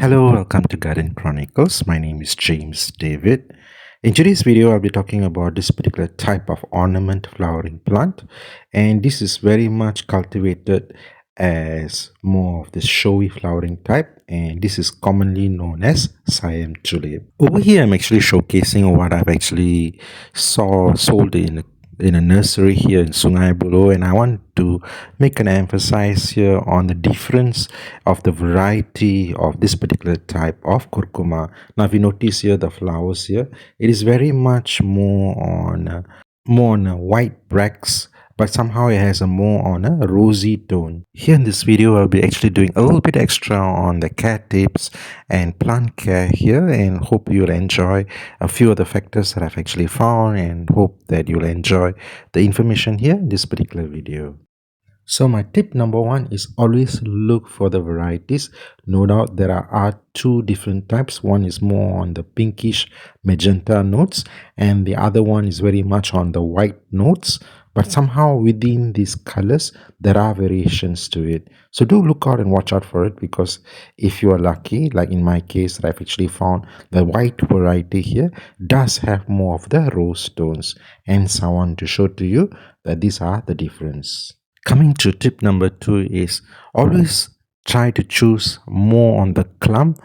Hello, welcome to Garden Chronicles. My name is James David. In today's video, I'll be talking about this particular type of ornament flowering plant, and this is very much cultivated as more of the showy flowering type, and this is commonly known as Siam Tulip. Over here, I'm actually showcasing what I've actually saw sold in a nursery here in Sungai Buloh, and I want to make an emphasis here on the difference of the variety of this particular type of curcuma. Now, if you notice here the flowers here, it is very much more on a white bracts, but somehow it has a more on a rosy tone. Here in this video, I'll be actually doing a little bit extra on the care tips and plant care here, and hope you'll enjoy a few of the factors that I've actually found, and hope that you'll enjoy the information here in this particular video. So my tip number one is always look for the varieties. No doubt there are two different types. One is more on the pinkish magenta notes, and the other one is very much on the white notes. But somehow within these colors, there are variations to it. So do look out and watch out for it, because if you are lucky, like in my case, I've actually found the white variety here does have more of the rose tones. Hence, I want to show to you that these are the difference. Coming to tip number two is always try to choose more on the clump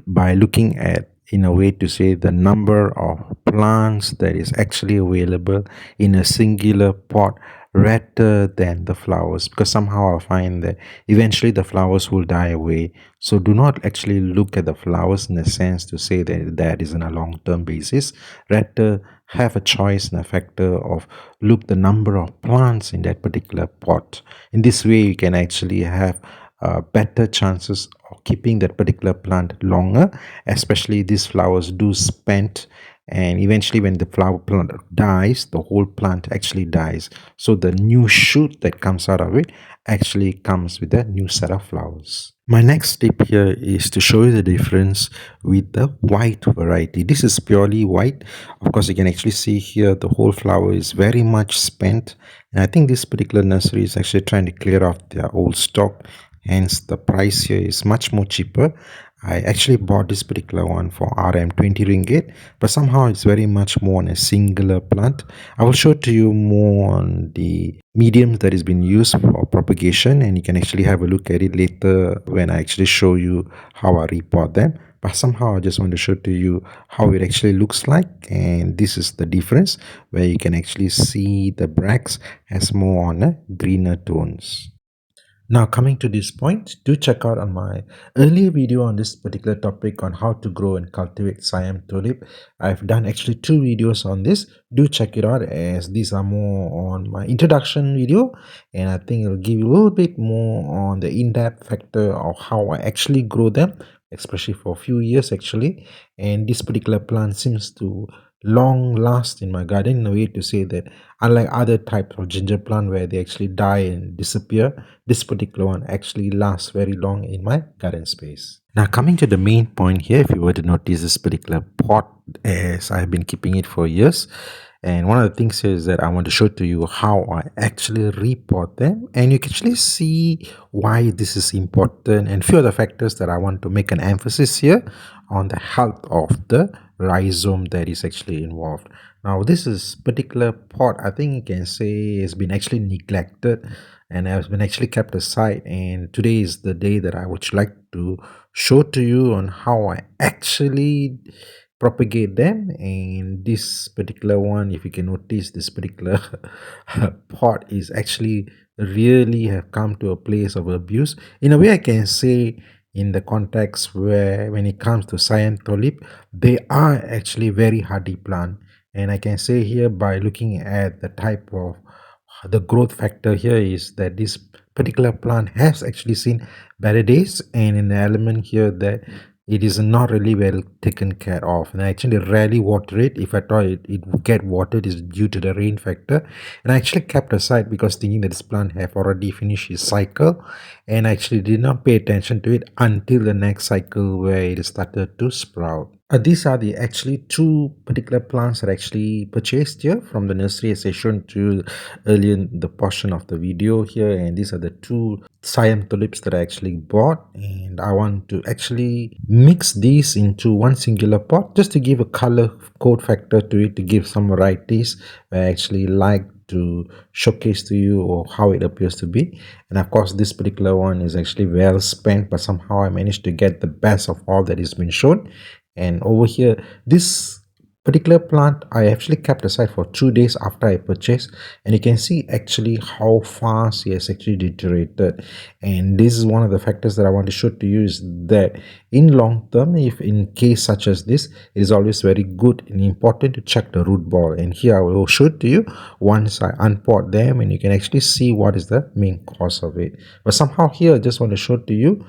by looking at, in a way to say, the number of plants that is actually available in a singular pot rather than the flowers, because somehow I find that eventually the flowers will die away. So do not actually look at the flowers in a sense to say that that is on a long-term basis. Rather have a choice and a factor of look the number of plants in that particular pot. In this way you can actually have better chances of keeping that particular plant longer, especially these flowers do spend, and eventually when the flower plant dies, the whole plant actually dies. So the new shoot that comes out of it actually comes with a new set of flowers. My next tip here is to show you the difference with the white variety. This is purely white. Of course, you can actually see here the whole flower is very much spent, and I think this particular nursery is actually trying to clear off their old stock. Hence, the price here is much more cheaper. I actually bought this particular one for RM 20 ringgit, but somehow it's very much more on a singular plant. I will show to you more on the mediums that is being used for propagation, and you can actually have a look at it later when I actually show you how I repot them. But somehow I just want to show to you how it actually looks like, and this is the difference where you can actually see the bracts has more on a greener tones. Now, coming to this point, do check out on my earlier video on this particular topic on how to grow and cultivate Siam Tulip. I've done actually two videos on this. Do check it out, as these are more on my introduction video, and I think it'll give you a little bit more on the in-depth factor of how I actually grow them, especially for a few years actually. And this particular plant seems to long last in my garden, in a way to say that unlike other types of ginger plant where they actually die and disappear, this particular one actually lasts very long in my garden space. Now, coming to the main point here, if you were to notice this particular pot, as I've been keeping it for years, and one of the things here is that I want to show to you how I actually repot them, and you can actually see why this is important, and few of the factors that I want to make an emphasis here on the health of the rhizome that is actually involved. Now, this is particular pot, I think you can say, has been actually neglected and has been actually kept aside, and today is the day that I would like to show to you on how I actually propagate them. And this particular one, if you can notice, this particular pot is actually really have come to a place of abuse, in a way I can say, in the context where when it comes to Siam Tulip, they are actually very hardy plant. And I can say here, by looking at the type of the growth factor here, is that this particular plant has actually seen better days, and in the element here that it is not really well taken care of, and I actually rarely water it. If I thought it would get watered, is due to the rain factor, and I actually kept aside because thinking that this plant have already finished its cycle. and I actually did not pay attention to it until the next cycle where it started to sprout. These are the actually two particular plants that I actually purchased here from the nursery, as I shown to you earlier in the portion of the video here. And these are the two Siam Tulips that I actually bought, and I want to actually mix these into one singular pot just to give a color code factor to it, to give some varieties where I actually like to showcase to you or how it appears to be. And of course, this particular one is actually well spent, but somehow I managed to get the best of all that is been shown. And over here, this particular plant I actually kept aside for 2 days after I purchased, and you can see actually how fast it has actually deteriorated. And this is one of the factors that I want to show to you, is that in long term, if in case such as this, it is always very good and important to check the root ball. And here I will show it to you once I unpot them, and you can actually see what is the main cause of it. But somehow here I just want to show it to you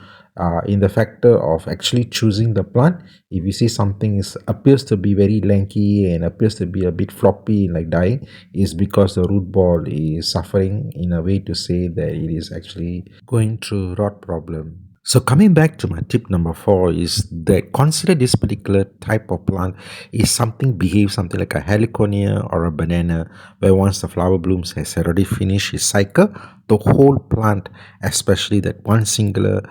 in the factor of actually choosing the plant. If you see something appears to be very lanky and appears to be a bit floppy like dying, is because the root ball is suffering, in a way to say that it is actually going through rot problem. So coming back to my tip number 4 is that consider this particular type of plant is something behaves something like a heliconia or a banana, where once the flower blooms has already finished its cycle, the whole plant, especially that one singular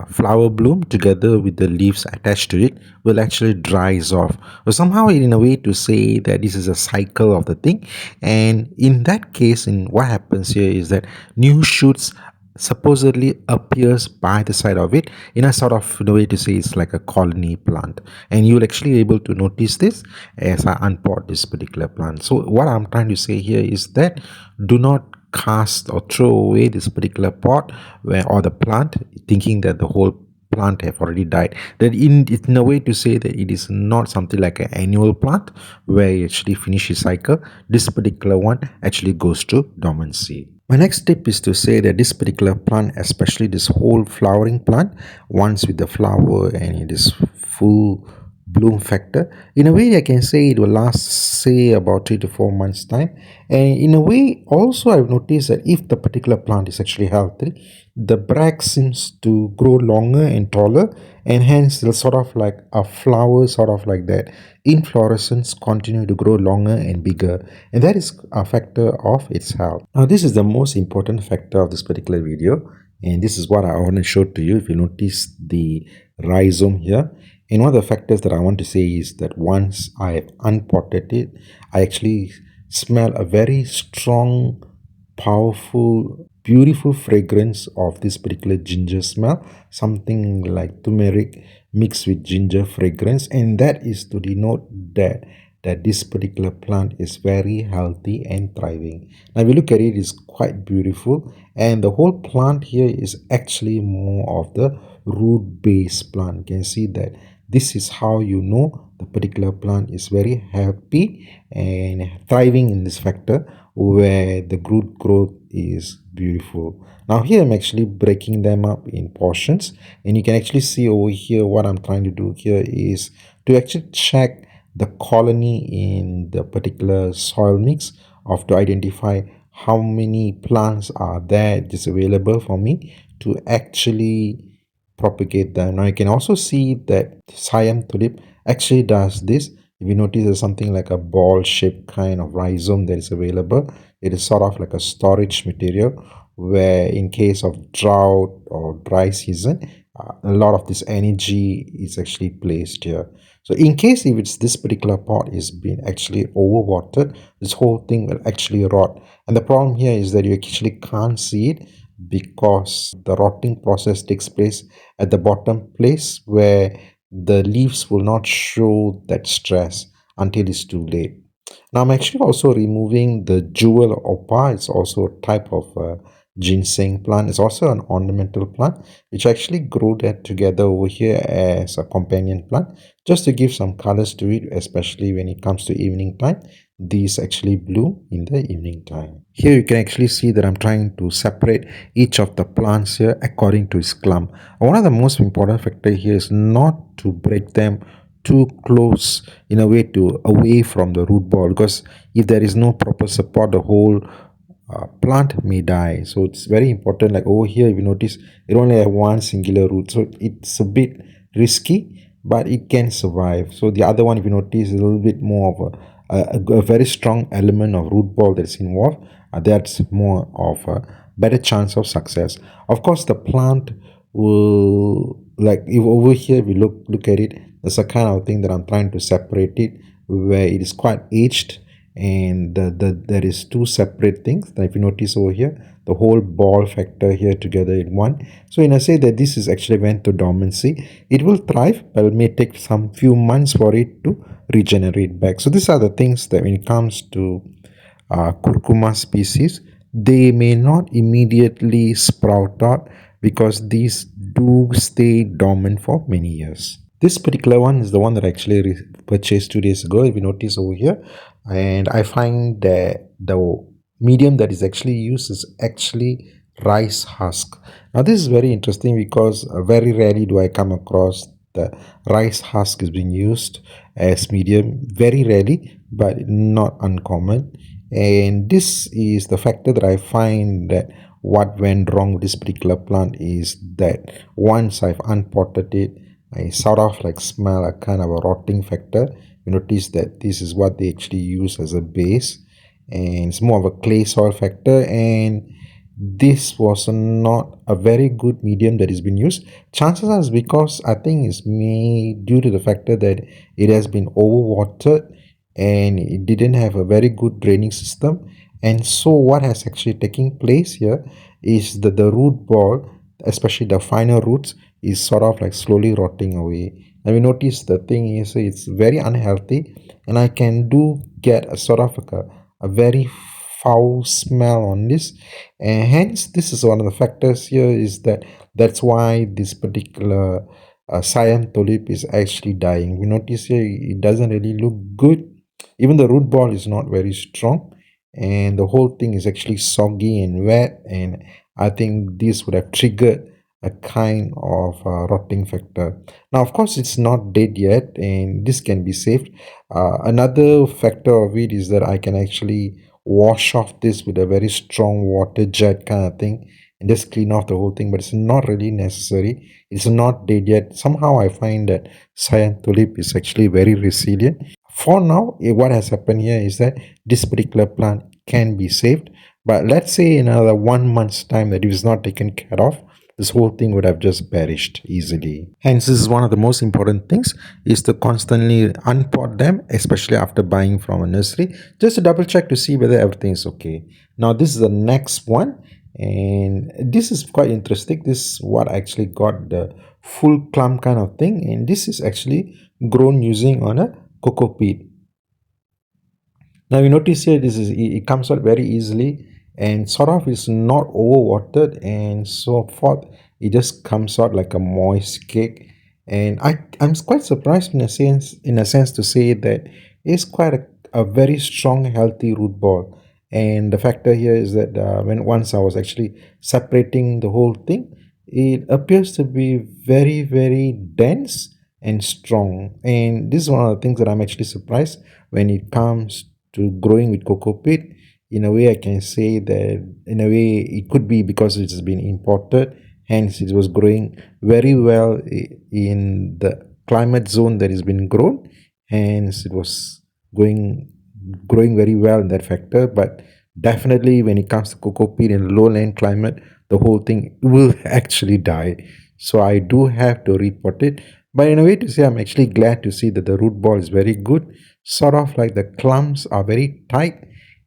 flower bloom together with the leaves attached to it, will actually dries off. So somehow in a way to say that this is a cycle of the thing. And in that case, in what happens here is that new shoots supposedly appears by the side of it, in a sort of the way to say it's like a colony plant. And you'll actually able to notice this as I unpot this particular plant. So what I'm trying to say here is that do not cast or throw away this particular pot where, or the plant, thinking that the whole plant have already died. That in a way to say that it is not something like an annual plant where it actually finishes cycle. This particular one actually goes to dormancy. My next tip is to say that this particular plant, especially this whole flowering plant, once with the flower and it is full bloom factor, in a way I can say it will last say about 3 to 4 months time. And in a way also I've noticed that if the particular plant is actually healthy, the bracts seems to grow longer and taller, and hence the sort of like a flower sort of like that inflorescence continue to grow longer and bigger, and that is a factor of its health. Now this is the most important factor of this particular video, and this is what I want to show to you. If you notice the rhizome here, and one of the factors that I want to say is that once I have unpotted it, I actually smell a very strong, powerful, beautiful fragrance of this particular ginger smell, something like turmeric mixed with ginger fragrance, and that is to denote that this particular plant is very healthy and thriving. Now if you look at it, it's quite beautiful, and the whole plant here is actually more of the root based plant. You can see that this is how you know the particular plant is very happy and thriving in this factor, where the root growth is beautiful. Now here I'm actually breaking them up in portions, and you can actually see over here what I'm trying to do here is to actually check the colony in the particular soil mix, of to identify how many plants are there just available for me to actually propagate them. Now you can also see that Siam Tulip actually does this. If you notice, there's something like a ball shaped kind of rhizome that is available. It is sort of like a storage material, where in case of drought or dry season, a lot of this energy is actually placed here. So in case if it's this particular pot is being actually overwatered, this whole thing will actually rot. And the problem here is that you actually can't see it, because the rotting process takes place at the bottom place, where the leaves will not show that stress until it's too late. Now I'm actually also removing the jewel opa. It's also a type of ginseng plant. It's also an ornamental plant, which actually grew that together over here as a companion plant, just to give some colors to it, especially when it comes to evening time. These actually bloom in the evening time. Here you can actually see that I'm trying to separate each of the plants here according to its clump. One of the most important factor here is not to break them too close in a way to away from the root ball, because if there is no proper support, the whole plant may die. So it's very important. Like over here, if you notice, it only have one singular root, so it's a bit risky, but it can survive. So the other one, if you notice, is a little bit more of a very strong element of root ball that's involved. That's more of a better chance of success. Of course, the plant will, like if over here if we look at it, that's a kind of thing that I'm trying to separate it, where it is quite aged, and there is two separate things. Now if you notice over here, the whole ball factor here together in one. So when I say that this is actually went to dormancy, it will thrive, but it may take some few months for it to regenerate back. So these are the things that when it comes to curcuma species, they may not immediately sprout out because these do stay dormant for many years. This particular one is the one that I actually purchased 2 days ago, if you notice over here. And I find that the medium that is actually used is actually rice husk. Now this is very interesting because very rarely do I come across the rice husk is being used as medium. Very rarely, but not uncommon. And this is the factor that I find that what went wrong with this particular plant is that once I've unpotted it, I sort of like smell a kind of a rotting factor. You notice that this is what they actually use as a base, and it's more of a clay soil factor, and this was not a very good medium that has been used. Chances are because I think it's made due to the factor that it has been overwatered and it didn't have a very good draining system. And so what has actually taken place here is that the root ball, especially the finer roots, is sort of like slowly rotting away. And we notice the thing is it's very unhealthy, and I can do get a sort of like a very foul smell on this, and hence this is one of the factors here, is that that's why this particular Siam Tulip is actually dying. We notice here it doesn't really look good. Even the root ball is not very strong, and the whole thing is actually soggy and wet, and I think this would have triggered a kind of rotting factor. Now of course it's not dead yet, and this can be saved. Another factor of it is that I can actually wash off this with a very strong water jet kind of thing and just clean off the whole thing, but it's not really necessary. It's not dead yet. Somehow I find that Siam Tulip is actually very resilient. For now, what has happened here is that this particular plant can be saved, but let's say in another 1 month's time that if it's not taken care of, this whole thing would have just perished easily. Hence, this is one of the most important things, is to constantly unpot them, especially after buying from a nursery, just to double check to see whether everything is okay. Now this is the next one, and this is quite interesting. This is what I actually got, the full clump kind of thing, and this is actually grown using on a cocoa peat. Now you notice here, this is, it comes out very easily and sort of is not overwatered and so forth. It just comes out like a moist cake, and I'm quite surprised in a sense to say that it's quite a very strong healthy root ball. And the factor here is that when once I was actually separating the whole thing, it appears to be very very dense and strong. And this is one of the things that I'm actually surprised when it comes to growing with cocoa peat. In a way I can say that in a way it could be because it has been imported, hence it was growing very well in the climate zone that has been grown, hence it was growing very well in that factor. But definitely when it comes to cocoa peat in lowland climate, the whole thing will actually die. So I do have to repot it. But in a way to say, I'm actually glad to see that the root ball is very good, sort of like the clumps are very tight,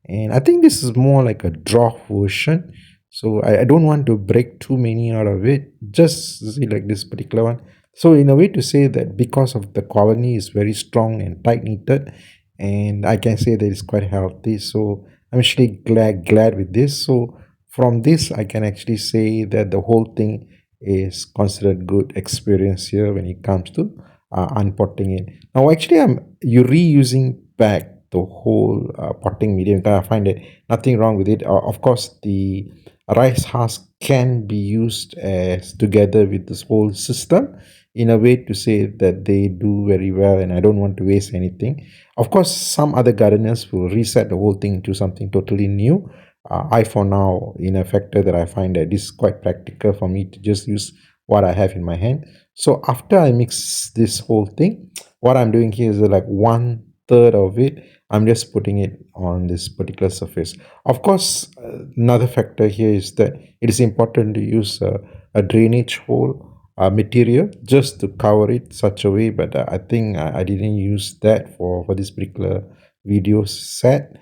and I think this is more like a dwarf version. So I don't want to break too many out of it, just see like this particular one. So in a way to say that because of the colony is very strong and tight knitted, and I can say that it's quite healthy. So I'm actually glad with this. So from this I can actually say that the whole thing is considered good experience here when it comes to unpotting it. Now actually I'm you reusing back the whole potting medium. I find that nothing wrong with it. Of course the rice husk can be used as together with this whole system, in a way to say that they do very well, and I don't want to waste anything. Of course some other gardeners will reset the whole thing into something totally new, I for now in a factor that I find that this is quite practical for me to just use what I have in my hand. So after I mix this whole thing, what I'm doing here is like 1/3 of it. I'm just putting it on this particular surface. Of course, another factor here is that it is important to use a drainage hole material just to cover it such a way, but I think I didn't use that for this particular video set.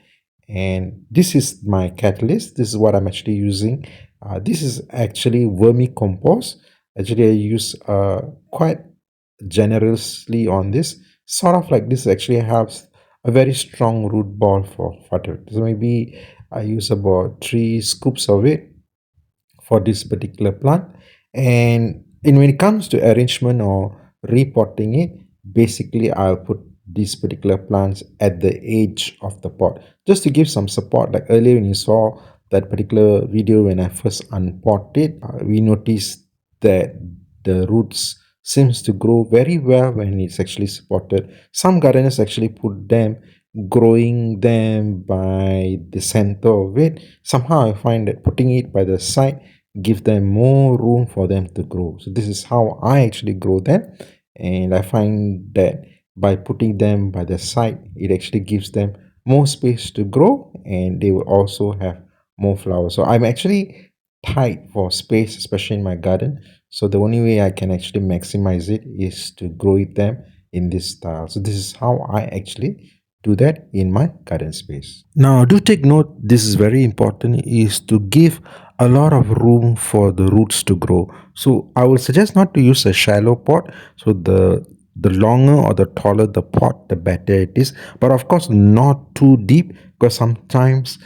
And this is my catalyst. This is what I'm actually using. This is actually vermicompost. Actually, I use quite generously on this. Sort of like this actually has a very strong root ball for fodder. So maybe I use about 3 scoops of it for this particular plant. And when it comes to arrangement or repotting it, basically I'll put these particular plants at the edge of the pot just to give some support. Like earlier when you saw that particular video when I first unpotted, we noticed that the roots seems to grow very well when it's actually supported. Some gardeners actually put them growing them by the center of it. Somehow I find that putting it by the side give them more room for them to grow. So this is how I actually grow them, and I find that by putting them by the side, it actually gives them more space to grow, and they will also have more flowers. So I'm actually tight for space, especially in my garden. So the only way I can actually maximize it is to grow them in this style. So this is how I actually do that in my garden space. Now, do take note, this is very important, is to give a lot of room for the roots to grow. So I would suggest not to use a shallow pot. So the longer or the taller the pot, the better it is. But of course, not too deep, because sometimes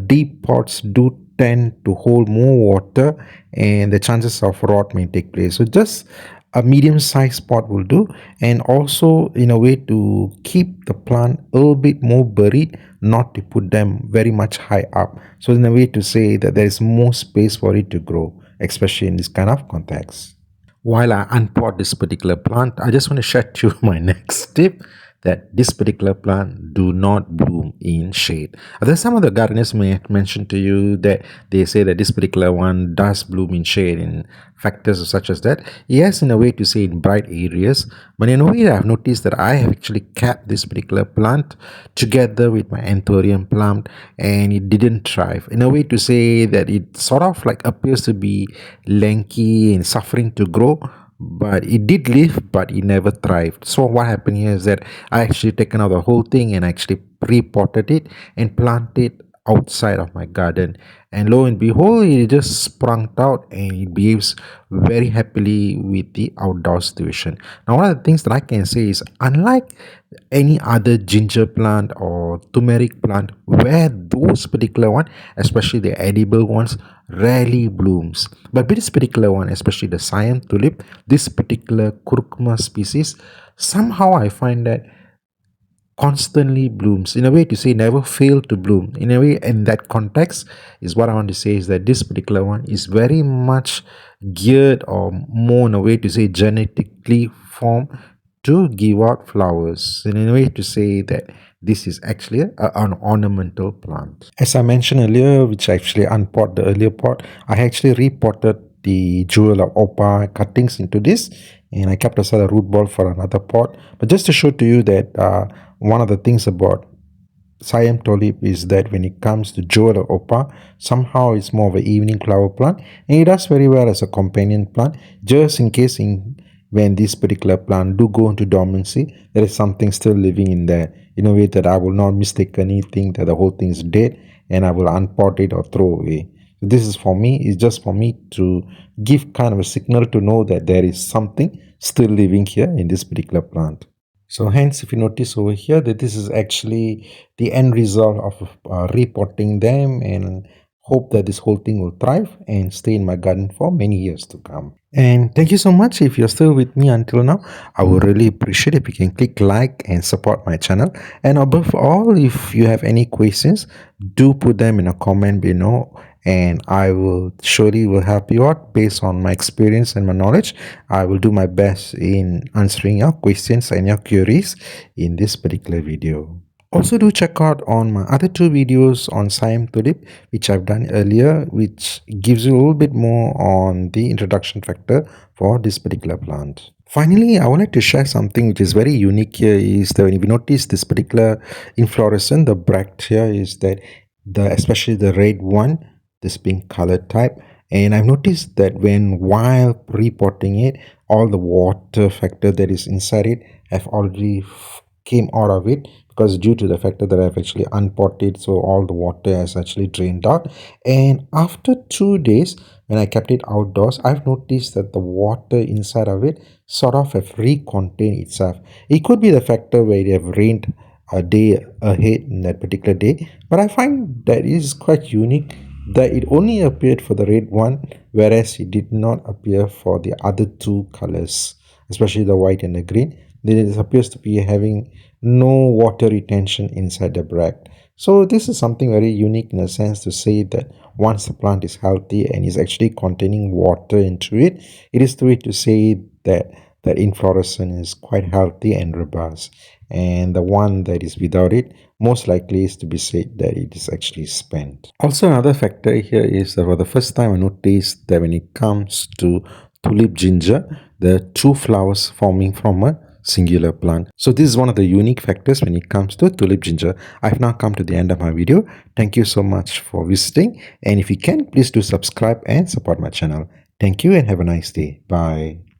deep pots do tend to hold more water and the chances of rot may take place. So just a medium sized pot will do, and also in a way to keep the plant a little bit more buried, not to put them very much high up. So in a way to say that there is more space for it to grow, especially in this kind of context. While I unpot this particular plant, I just want to share to you my next tip, that this particular plant do not bloom in shade. There's some of the gardeners may have mentioned to you that they say that this particular one does bloom in shade in factors such as that. Yes, in a way to say in bright areas, but in a way I've noticed that I have actually kept this particular plant together with my anthurium plant and it didn't thrive. In a way to say that it sort of like appears to be lanky and suffering to grow, but it did live, but it never thrived. So what happened here is that I actually taken out the whole thing and actually repotted it and planted outside of my garden, and lo and behold, it just sprung out and it behaves very happily with the outdoor situation. Now one of the things that I can say is, unlike any other ginger plant or turmeric plant where those particular one, especially the edible ones, rarely blooms, but with this particular one, especially the Siam Tulip, this particular Curcuma species, somehow I find that constantly blooms. In a way to say never fail to bloom. In a way, in that context, is what I want to say is that this particular one is very much geared, or more in a way to say genetically formed to give out flowers. And in a way to say that this is actually an ornamental plant. As I mentioned earlier, which I actually unpotted the earlier pot, I actually repotted the jewel of opa cuttings into this, and I kept aside a root ball for another pot. But just to show to you that one of the things about Siam Tulip is that when it comes to jewel of opa, somehow it's more of an evening flower plant, and it does very well as a companion plant, just in case when this particular plant do go into dormancy, there is something still living in there, in a way that I will not mistake anything that the whole thing is dead and I will unpot it or throw away. This is for me, it's just for me to give kind of a signal to know that there is something still living here in this particular plant. So hence, if you notice over here, that this is actually the end result of repotting them, and hope that this whole thing will thrive and stay in my garden for many years to come. And thank you so much. If you're still with me until now, I would really appreciate if you can click like and support my channel. And above all, if you have any questions, do put them in a comment below, and I will surely will help you out based on my experience and my knowledge. I will do my best in answering your questions and your queries in this particular video. Also, do check out on my other two videos on Siam Tulip, which I've done earlier, which gives you a little bit more on the introduction factor for this particular plant. Finally, I wanted to share something which is very unique here is that when you notice this particular inflorescence, the bractea is that especially the red one, this pink colored type. And I've noticed that when while repotting it, all the water factor that is inside it have already came out of it, because due to the factor that I've actually unpotted, so all the water has actually drained out. And after 2 days, when I kept it outdoors, I've noticed that the water inside of it sort of have recontained itself. It could be the factor where it have rained a day ahead in that particular day, but I find that is quite unique that it only appeared for the red one, whereas it did not appear for the other two colors, especially the white and the green. Then it appears to be having no water retention inside the bract. So this is something very unique in a sense to say that once the plant is healthy and is actually containing water into it, it is the way to say that that inflorescence is quite healthy and robust. And the one that is without it, most likely is to be said that it is actually spent. Also, another factor here is that for the first time I noticed that when it comes to tulip ginger, there are two flowers forming from a singular plant. So this is one of the unique factors when it comes to tulip ginger. I've now come to the end of my video. Thank you so much for visiting, and if you can, please do subscribe and support my channel. Thank you and have a nice day. Bye.